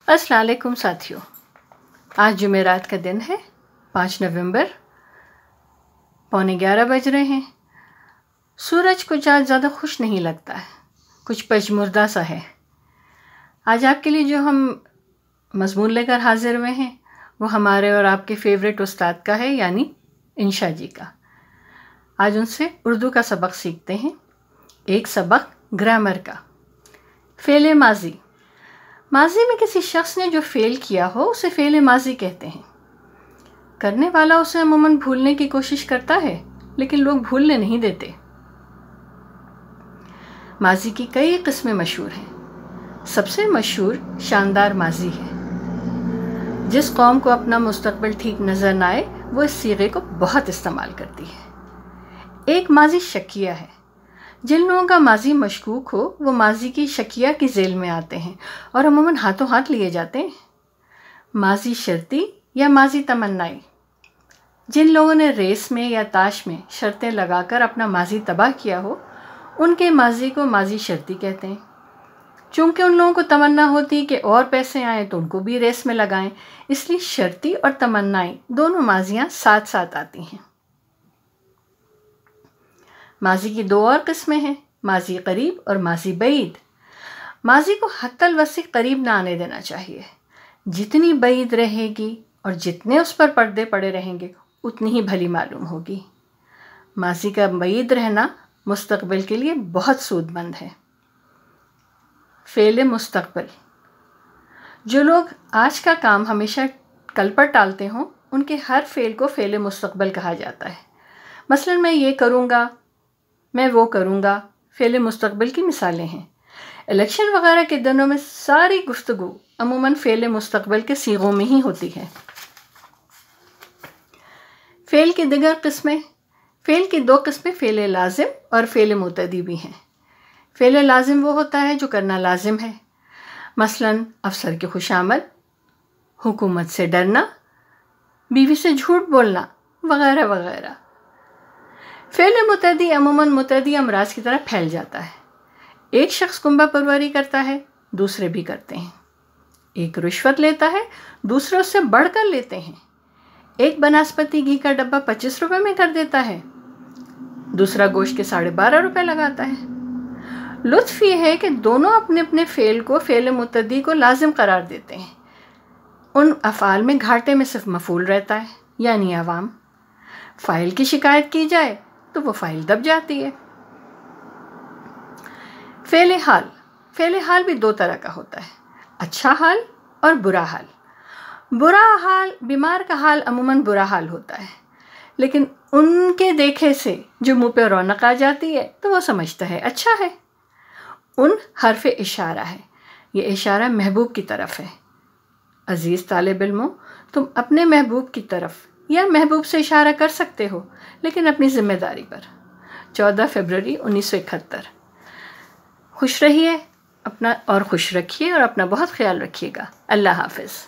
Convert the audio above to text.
السلام علیکم ساتھیوں، آج جمعرات کا دن ہے 5 نومبر، 11:15 بج رہے ہیں۔ سورج کچھ آج زیادہ خوش نہیں لگتا ہے، کچھ پژمردہ سا ہے۔ آج آپ کے لیے جو ہم مضمون لے کر حاضر ہوئے ہیں وہ ہمارے اور آپ کے فیوریٹ استاد کا ہے، یعنی انشا جی کا۔ آج ان سے اردو کا سبق سیکھتے ہیں، ایک سبق گرامر کا۔ فعل ماضی، ماضی میں کسی شخص نے جو فعل کیا ہو اسے فعل ماضی کہتے ہیں۔ کرنے والا اسے عموماً بھولنے کی کوشش کرتا ہے، لیکن لوگ بھولنے نہیں دیتے۔ ماضی کی کئی قسمیں مشہور ہیں۔ سب سے مشہور شاندار ماضی ہے۔ جس قوم کو اپنا مستقبل ٹھیک نظر نہ آئے وہ اس صیغے کو بہت استعمال کرتی ہے۔ ایک ماضی شکیہ ہے۔ جن لوگوں کا ماضی مشکوک ہو وہ ماضی کی شکیہ کی ذیل میں آتے ہیں اور عموماً ہاتھوں ہاتھ لیے جاتے ہیں۔ ماضی شرطی یا ماضی تمنائی، جن لوگوں نے ریس میں یا تاش میں شرطیں لگا کر اپنا ماضی تباہ کیا ہو ان کے ماضی کو ماضی شرطی کہتے ہیں۔ چونکہ ان لوگوں کو تمنا ہوتی کہ اور پیسے آئیں تو ان کو بھی ریس میں لگائیں، اس لیے شرطی اور تمنائی دونوں ماضیاں ساتھ ساتھ آتی ہیں۔ ماضی کی دو اور قسمیں ہیں، ماضی قریب اور ماضی بعید۔ ماضی کو حتی الوسع قریب نہ آنے دینا چاہیے۔ جتنی بعید رہے گی اور جتنے اس پر پردے پڑے رہیں گے اتنی ہی بھلی معلوم ہوگی۔ ماضی کا بعید رہنا مستقبل کے لیے بہت سود مند ہے۔ فعل مستقبل، جو لوگ آج کا کام ہمیشہ کل پر ٹالتے ہوں ان کے ہر فعل کو فعل مستقبل کہا جاتا ہے۔ مثلاً میں یہ کروں گا، میں وہ کروں گا، فعل مستقبل کی مثالیں ہیں۔ الیکشن وغیرہ کے دنوں میں ساری گفتگو عموماً فعل مستقبل کے صیغوں میں ہی ہوتی ہے۔ فعل کی دیگر قسمیں، فعل کی دو قسمیں فعل لازم اور فعل متعدی بھی ہیں۔ فعل لازم وہ ہوتا ہے جو کرنا لازم ہے، مثلاً افسر کی خوشامد، حکومت سے ڈرنا، بیوی سے جھوٹ بولنا وغیرہ وغیرہ۔ فعل متعدی عموماً متعدی امراض کی طرح پھیل جاتا ہے۔ ایک شخص کنبہ پروری کرتا ہے، دوسرے بھی کرتے ہیں۔ ایک رشوت لیتا ہے، دوسرے اس سے بڑھ کر لیتے ہیں۔ ایک بناسپتی گھی کا ڈبہ 25 روپے میں کر دیتا ہے، دوسرا گوشت کے 12.5 روپے لگاتا ہے۔ لطف یہ ہے کہ دونوں اپنے اپنے فعل کو فعل متعدی کو لازم قرار دیتے ہیں۔ ان افعال میں گھاٹے میں صرف مفعول رہتا ہے، یعنی عوام۔ فاعل کی شکایت کی جائے تو وہ فاعل دب جاتی ہے۔ فعل حال، فعل حال بھی دو طرح کا ہوتا ہے، اچھا حال اور برا حال۔ برا حال، بیمار کا حال عموماً برا حال ہوتا ہے، لیکن ان کے دیکھے سے جو منہ پہ رونق آ جاتی ہے تو وہ سمجھتا ہے اچھا ہے۔ ان حرف اشارہ ہے، یہ اشارہ محبوب کی طرف ہے۔ عزیز طالب علموں، تم اپنے محبوب کی طرف یا محبوب سے اشارہ کر سکتے ہو، لیکن اپنی ذمہ داری پر۔ 14 فروری 1971۔ خوش رہیے، اپنا اور خوش رکھیے اور اپنا بہت خیال رکھیے گا۔ اللہ حافظ۔